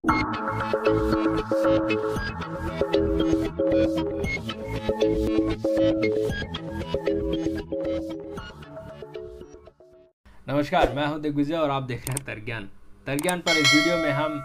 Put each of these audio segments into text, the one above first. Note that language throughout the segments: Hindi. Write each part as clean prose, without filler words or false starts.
नमस्कार, मैं हूं दिग्विजय और आप देख रहे हैं तर्कज्ञान। तर्कज्ञान पर इस वीडियो में हम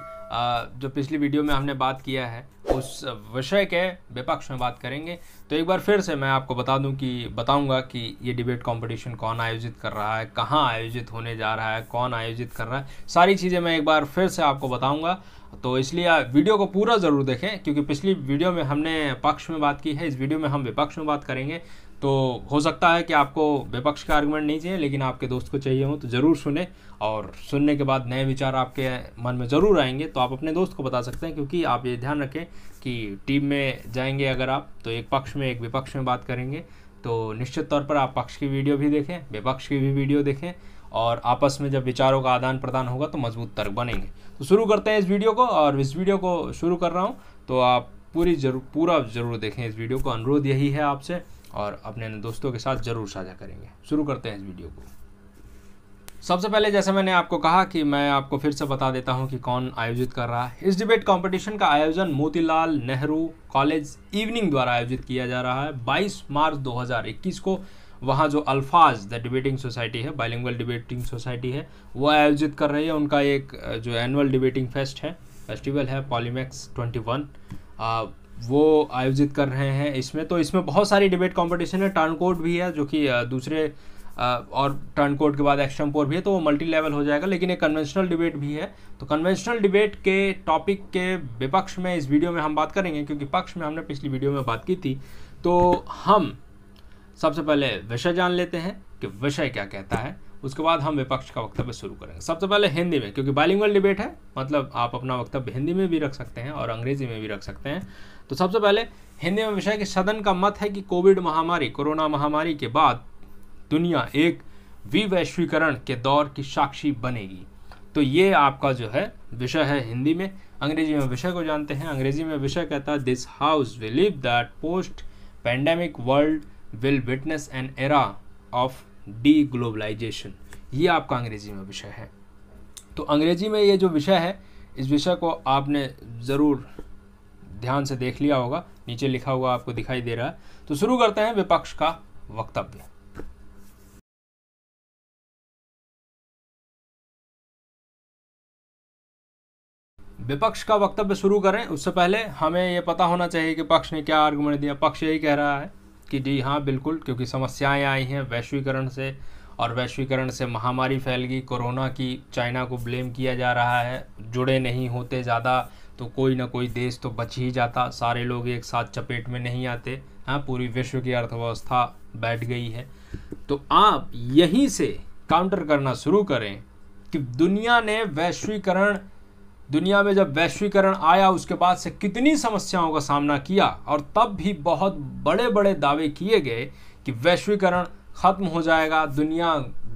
जो पिछली वीडियो में हमने बात किया है उस विषय के विपक्ष में बात करेंगे। तो एक बार फिर से मैं आपको बताऊंगा कि ये डिबेट कंपटीशन कौन आयोजित कर रहा है, कहाँ आयोजित होने जा रहा है, कौन आयोजित कर रहा है, सारी चीज़ें मैं एक बार फिर से आपको बताऊंगा। तो इसलिए वीडियो को पूरा ज़रूर देखें, क्योंकि पिछली वीडियो में हमने पक्ष में बात की है, इस वीडियो में हम विपक्ष में बात करेंगे। तो हो सकता है कि आपको विपक्ष का आर्गुमेंट नहीं चाहिए, लेकिन आपके दोस्त को चाहिए हो तो ज़रूर सुने, और सुनने के बाद नए विचार आपके मन में ज़रूर आएंगे तो आप अपने दोस्त को बता सकते हैं। क्योंकि आप ये ध्यान रखें कि टीम में जाएंगे अगर आप, तो एक पक्ष में एक विपक्ष में बात करेंगे, तो निश्चित तौर पर आप पक्ष की वीडियो भी देखें, विपक्ष की भी वीडियो देखें, और आपस में जब विचारों का आदान प्रदान होगा तो मजबूत तर्क बनेंगे। तो शुरू करते हैं इस वीडियो को, और इस वीडियो को शुरू कर रहा हूँ तो आप पूरा ज़रूर देखें इस वीडियो को, अनुरोध यही है आपसे, और अपने दोस्तों के साथ ज़रूर साझा करेंगे। शुरू करते हैं इस वीडियो को। सबसे पहले जैसे मैंने आपको कहा कि मैं आपको फिर से बता देता हूं कि कौन आयोजित कर रहा है। इस डिबेट कंपटीशन का आयोजन मोतीलाल नेहरू कॉलेज इवनिंग द्वारा आयोजित किया जा रहा है 22 मार्च 2021 को। वहां जो अल्फाज द डिबेटिंग सोसाइटी है, बाइलिंगुअल डिबेटिंग सोसाइटी है, वो आयोजित कर रही है। उनका एक जो एनुअल डिबेटिंग फेस्टिवल है पॉलीमैक्स 21, वो आयोजित कर रहे हैं इसमें। तो इसमें बहुत सारी डिबेट कंपटीशन है, टर्न कोड भी है जो कि दूसरे और टर्न कोड के बाद एक्सटेम्पोर भी है, तो वो मल्टी लेवल हो जाएगा। लेकिन एक कन्वेंशनल डिबेट भी है। तो कन्वेंशनल डिबेट के टॉपिक के विपक्ष में इस वीडियो में हम बात करेंगे, क्योंकि पक्ष में हमने पिछली वीडियो में बात की थी। तो हम सबसे पहले विषय जान लेते हैं कि विषय क्या कहता है, उसके बाद हम विपक्ष का वक्तव्य शुरू करेंगे। सबसे पहले हिंदी में, क्योंकि बाइलिंगुअल डिबेट है, मतलब आप अपना वक्तव्य हिंदी में भी रख सकते हैं और अंग्रेजी में भी रख सकते हैं। तो सबसे पहले हिंदी में विषय कि सदन का मत है कि कोरोना महामारी के बाद दुनिया एक विवैश्वीकरण के दौर की साक्षी बनेगी। तो ये आपका जो है विषय है हिंदी में। अंग्रेजी में विषय को जानते हैं। अंग्रेजी में विषय कहता है this house believe that post pandemic world will witness an era of deglobalization. ये आपका अंग्रेजी में विषय है। तो अंग्रेजी में ये जो विषय है, इस विषय को आपने ज़रूर ध्यान से देख लिया होगा, नीचे लिखा हुआ आपको दिखाई दे रहा है। तो शुरू करते हैं विपक्ष का वक्तव्य। विपक्ष का वक्तव्य शुरू करें उससे पहले हमें यह पता होना चाहिए कि पक्ष ने क्या आर्गुमेंट दिया। पक्ष यही कह रहा है कि जी हाँ बिल्कुल, क्योंकि समस्याएं आई हैं वैश्वीकरण से, और वैश्वीकरण से महामारी फैल गई, कोरोना की चाइना को ब्लेम किया जा रहा है। जुड़े नहीं होते ज़्यादा तो कोई ना कोई देश तो बच ही जाता, सारे लोग एक साथ चपेट में नहीं आते। हाँ, पूरी विश्व की अर्थव्यवस्था बैठ गई है। तो आप यहीं से काउंटर करना शुरू करें कि दुनिया में जब वैश्वीकरण आया उसके बाद से कितनी समस्याओं का सामना किया, और तब भी बहुत बड़े बड़े दावे किए गए कि वैश्वीकरण खत्म हो जाएगा, दुनिया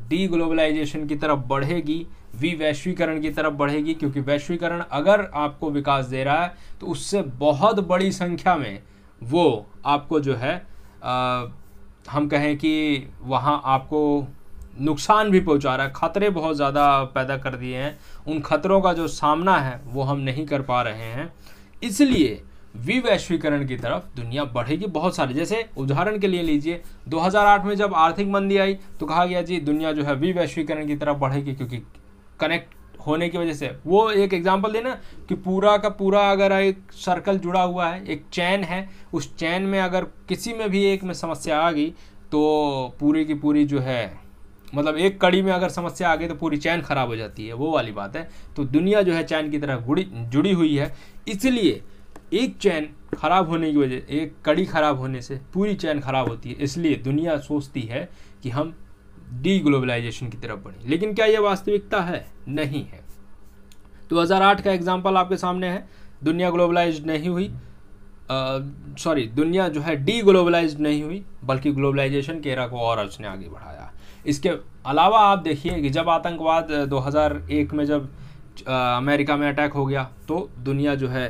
डी ग्लोबलाइजेशन की तरफ बढ़ेगी, विवैश्वीकरण की तरफ बढ़ेगी। क्योंकि वैश्वीकरण अगर आपको विकास दे रहा है तो उससे बहुत बड़ी संख्या में वो आपको जो है हम कहें कि वहाँ आपको नुकसान भी पहुंचा रहा है, खतरे बहुत ज़्यादा पैदा कर दिए हैं। उन खतरों का जो सामना है वो हम नहीं कर पा रहे हैं, इसलिए विवैश्वीकरण की तरफ दुनिया बढ़ेगी बहुत सारे। जैसे उदाहरण के लिए लीजिए 2008 में जब आर्थिक मंदी आई तो कहा गया जी दुनिया जो है विवैश्वीकरण की तरफ बढ़ेगी, क्योंकि कनेक्ट होने की वजह से। वो एक एग्जांपल देना कि पूरा का पूरा अगर एक सर्कल जुड़ा हुआ है, एक चैन है, उस चैन में अगर किसी में भी एक में समस्या आ गई तो पूरी की पूरी जो है, मतलब एक कड़ी में अगर समस्या आ गई तो पूरी चैन खराब हो जाती है, वो वाली बात है। तो दुनिया जो है चैन की तरह जुड़ी हुई है, इसलिए एक चैन खराब होने की वजह, एक कड़ी खराब होने से पूरी चैन खराब होती है। इसलिए दुनिया सोचती है कि हम डी ग्लोबलाइजेशन की तरफ बढ़ें। लेकिन क्या यह वास्तविकता है? नहीं है। 2008 का एग्जाम्पल आपके सामने है। दुनिया ग्लोबलाइज नहीं हुई, दुनिया जो है डी ग्लोबलाइज नहीं हुई, बल्कि ग्लोबलाइजेशन के एरा को और उसने आगे बढ़ाया। इसके अलावा आप देखिए कि जब आतंकवाद 2001 में जब अमेरिका में अटैक हो गया तो दुनिया जो है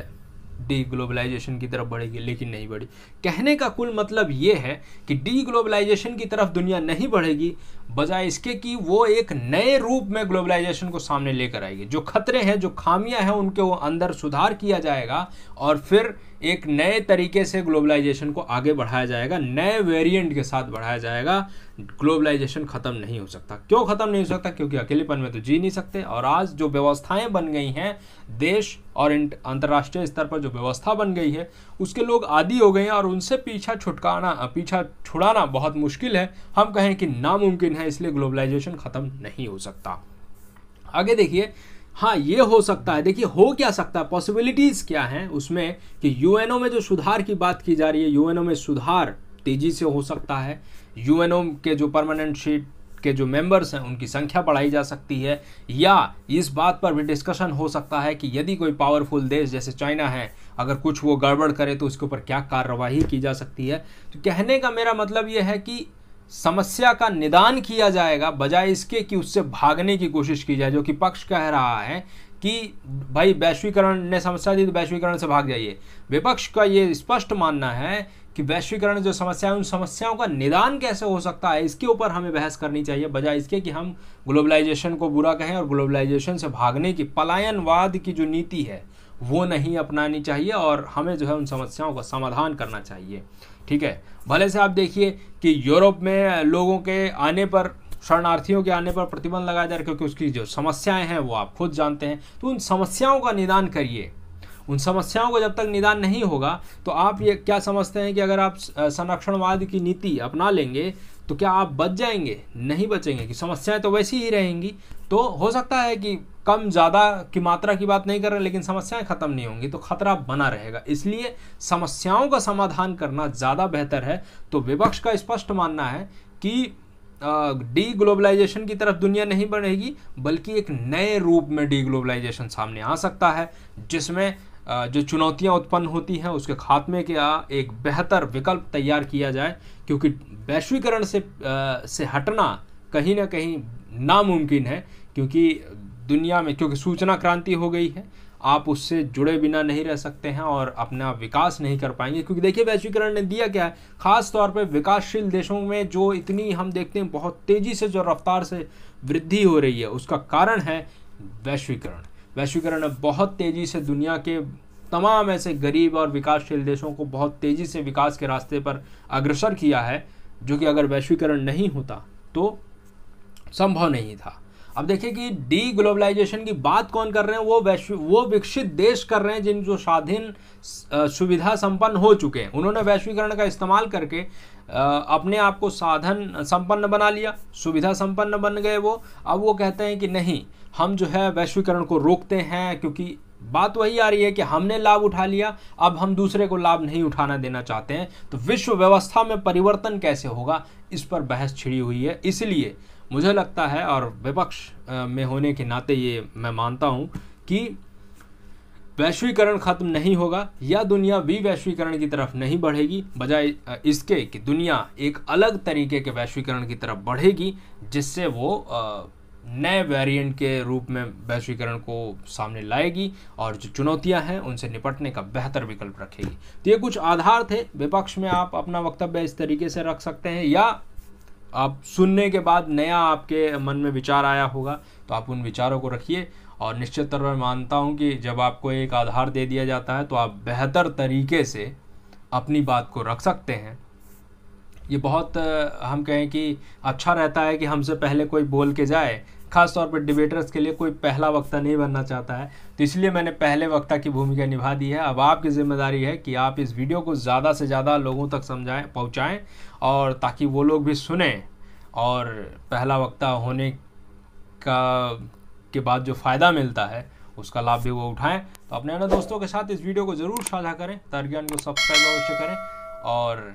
डी ग्लोबलाइजेशन की तरफ बढ़ेगी, लेकिन नहीं बढ़ी। कहने का कुल मतलब ये है कि डी ग्लोबलाइजेशन की तरफ दुनिया नहीं बढ़ेगी, बजाय इसके कि वो एक नए रूप में ग्लोबलाइजेशन को सामने लेकर आएगी। जो खतरे हैं, जो खामियां हैं, उनके अंदर सुधार किया जाएगा और फिर एक नए तरीके से ग्लोबलाइजेशन को आगे बढ़ाया जाएगा, नए वेरिएंट के साथ बढ़ाया जाएगा। ग्लोबलाइजेशन खत्म नहीं हो सकता। क्यों खत्म नहीं हो सकता? क्योंकि अकेलेपन में तो जी नहीं सकते। और आज जो व्यवस्थाएं बन गई हैं, देश और अंतर्राष्ट्रीय स्तर पर जो व्यवस्था बन गई है, उसके लोग आदी हो गए हैं और उनसे पीछा छुड़ाना बहुत मुश्किल है। हम कहें कि नामुमकिन है, इसलिए ग्लोबलाइजेशन खत्म नहीं हो सकता। आगे देखिए, हाँ ये हो सकता है। देखिए हो क्या सकता है, पॉसिबिलिटीज क्या हैं उसमें, कि यूएनओ में जो सुधार की बात की जा रही है, यूएनओ में सुधार तेजी से हो सकता है। यूएनओ के जो परमानेंट सीट के जो मेंबर्स हैं उनकी संख्या बढ़ाई जा सकती है, या इस बात पर भी डिस्कशन हो सकता है कि यदि कोई पावरफुल देश जैसे चाइना है, अगर कुछ वो गड़बड़ करे तो उसके ऊपर क्या कार्रवाई की जा सकती है। तो कहने का मेरा मतलब ये है कि समस्या का निदान किया जाएगा, बजाय इसके कि उससे भागने की कोशिश की जाए। जो कि पक्ष कह रहा है कि भाई वैश्वीकरण ने समस्या दी तो वैश्वीकरण से भाग जाइए। विपक्ष का ये स्पष्ट मानना है कि वैश्वीकरण जो समस्या है, उन समस्याओं का निदान कैसे हो सकता है, इसके ऊपर हमें बहस करनी चाहिए, बजाय इसके कि हम ग्लोबलाइजेशन को बुरा कहें और ग्लोबलाइजेशन से भागने की, पलायनवाद की जो नीति है वो नहीं अपनानी चाहिए और हमें जो है उन समस्याओं का समाधान करना चाहिए। ठीक है, भले से आप देखिए कि यूरोप में लोगों के आने पर, शरणार्थियों के आने पर प्रतिबंध लगाया जा रहा है, क्योंकि उसकी जो समस्याएं हैं वो आप खुद जानते हैं। तो उन समस्याओं का निदान करिए। उन समस्याओं को जब तक निदान नहीं होगा तो आप ये क्या समझते हैं कि अगर आप संरक्षणवाद की नीति अपना लेंगे तो क्या आप बच जाएंगे? नहीं बचेंगे, कि समस्याएं तो वैसी ही रहेंगी। तो हो सकता है कि कम ज़्यादा की मात्रा की बात नहीं कर रहे, लेकिन समस्याएं खत्म नहीं होंगी तो खतरा बना रहेगा। इसलिए समस्याओं का समाधान करना ज़्यादा बेहतर है। तो विपक्ष का स्पष्ट मानना है कि डी ग्लोबलाइजेशन की तरफ दुनिया नहीं बढ़ेगी, बल्कि एक नए रूप में डी ग्लोबलाइजेशन सामने आ सकता है, जिसमें जो चुनौतियां उत्पन्न होती हैं उसके खात्मे का एक बेहतर विकल्प तैयार किया जाए। क्योंकि वैश्वीकरण से हटना कहीं ना कहीं नामुमकिन है, क्योंकि दुनिया में क्योंकि सूचना क्रांति हो गई है, आप उससे जुड़े बिना नहीं रह सकते हैं और अपना विकास नहीं कर पाएंगे। क्योंकि देखिए वैश्वीकरण ने दिया क्या है, खास तौर पे विकासशील देशों में जो इतनी हम देखते हैं बहुत तेजी से जो रफ्तार से वृद्धि हो रही है, उसका कारण है वैश्वीकरण। वैश्वीकरण ने बहुत तेजी से दुनिया के तमाम ऐसे गरीब और विकासशील देशों को बहुत तेजी से विकास के रास्ते पर अग्रसर किया है, जो कि अगर वैश्वीकरण नहीं होता तो संभव नहीं था। अब देखिए कि डी ग्लोबलाइजेशन की बात कौन कर रहे हैं, वो विकसित देश कर रहे हैं जिन जो स्वाधीन सुविधा संपन्न हो चुके हैं। उन्होंने वैश्वीकरण का इस्तेमाल करके अपने आप को साधन संपन्न बना लिया, सुविधा संपन्न बन गए वो। अब वो कहते हैं कि नहीं, हम जो है वैश्वीकरण को रोकते हैं, क्योंकि बात वही आ रही है कि हमने लाभ उठा लिया, अब हम दूसरे को लाभ नहीं उठाना देना चाहते हैं। तो विश्व व्यवस्था में परिवर्तन कैसे होगा, इस पर बहस छिड़ी हुई है। इसलिए मुझे लगता है, और विपक्ष में होने के नाते ये मैं मानता हूं कि वैश्वीकरण खत्म नहीं होगा या दुनिया विवैश्वीकरण की तरफ नहीं बढ़ेगी, बजाय इसके कि दुनिया एक अलग तरीके के वैश्वीकरण की तरफ बढ़ेगी, जिससे वो नए वेरिएंट के रूप में वैश्वीकरण को सामने लाएगी और जो चुनौतियां हैं उनसे निपटने का बेहतर विकल्प रखेगी। तो ये कुछ आधार थे। विपक्ष में आप अपना वक्तव्य इस तरीके से रख सकते हैं, या आप सुनने के बाद नया आपके मन में विचार आया होगा तो आप उन विचारों को रखिए। और निश्चित तौर पर मानता हूं कि जब आपको एक आधार दे दिया जाता है तो आप बेहतर तरीके से अपनी बात को रख सकते हैं। ये बहुत हम कहें कि अच्छा रहता है कि हमसे पहले कोई बोल के जाए। खास तौर पर डिबेटर्स के लिए कोई पहला वक्ता नहीं बनना चाहता है, तो इसलिए मैंने पहले वक्ता की भूमिका निभा दी है। अब आपकी जिम्मेदारी है कि आप इस वीडियो को ज़्यादा से ज़्यादा लोगों तक पहुँचाएँ, और ताकि वो लोग भी सुने और पहला वक्ता होने के बाद जो फ़ायदा मिलता है उसका लाभ भी वो उठाएं। तो अपने अन्य दोस्तों के साथ इस वीडियो को ज़रूर साझा करें, तर्कज्ञान को सब्सक्राइब अवश्य करें, और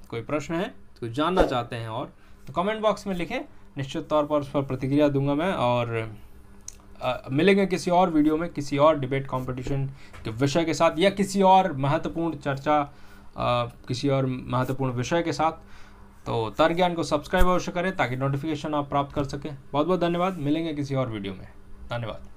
कोई प्रश्न है तो जानना चाहते हैं और तो कमेंट बॉक्स में लिखें, निश्चित तौर पर उस पर प्रतिक्रिया दूंगा मैं। और मिलेंगे किसी और वीडियो में किसी और डिबेट कंपटीशन के विषय के साथ, या किसी और महत्वपूर्ण चर्चा किसी और महत्वपूर्ण विषय के साथ। तो तर्कज्ञान को सब्सक्राइब अवश्य करें ताकि नोटिफिकेशन आप प्राप्त कर सकें। बहुत बहुत धन्यवाद। मिलेंगे किसी और वीडियो में। धन्यवाद।